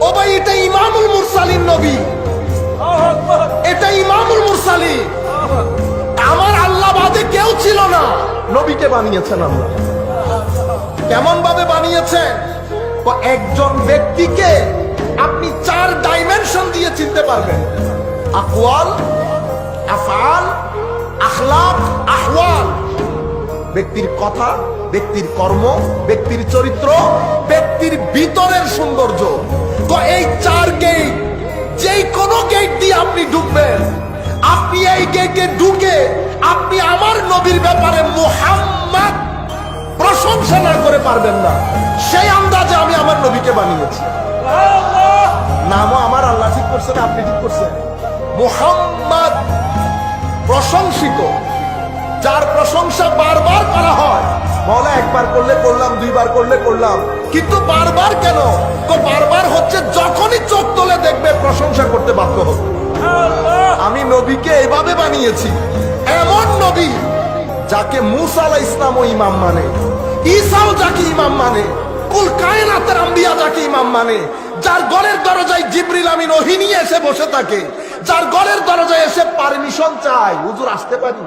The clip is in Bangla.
ও ভাই, এটা ইমামুল মুরসালিন নবী, এটা ইমামুল মুরসালিন। আমার আল্লাহ বাদে কেউ ছিল না, নবীকে বানিয়েছেন আল্লাহ। কেমন ভাবে বানিয়েছেন? একজন ব্যক্তিকে আপনি 4 ডাইমেনশন দিয়ে চিনতে পারবেন: আকওয়াল, আফআল, আখলাক, আহওয়াল। ব্যক্তির কথা, ব্যক্তির কর্ম, ব্যক্তির চরিত্র, ব্যক্তির ভিতরের সৌন্দর্য। তো এই 4 গেট, যেই কোনো গেট দিয়ে আপনি ঢুকবেন, আপনি এই গেটে ঢুকে আপনি আমার নবীর ব্যাপারে মুহাম্মদ প্রশংসা না করে পারবেন না। সেই আন্দাজে আমি আমার নবীকে বানিয়েছি। নামও আমার আল্লাহ ঠিক করছেন, আপনি ঠিক করছেন। মুহাম্মদ প্রশংসিত, যার প্রশংসা বারবার করা হয়। মওলা একবার করলে করলাম, 2 বার করলে করলাম, কিন্তু বারবার কেন? তো বারবার হচ্ছে যখনই চোখ তুলে দেখবে প্রশংসা করতে বাধ্য হবে। আমি নবীকে এভাবে বানিয়েছি, এমন নবী যাকে মুসা আলাইহিস ইসলামও ইমাম মানে, ঈসাও যাকে ইমাম মানে, কুল কায়নাতের আম্বিয়া যাকে ইমাম মানে, যার ঘরের দরজায় জিবরিল আমিন ওহী নিয়ে এসে বসে থাকে, যার ঘরের দরজায় এসে পারমিশন চায়, হুজুর আসতে পারি।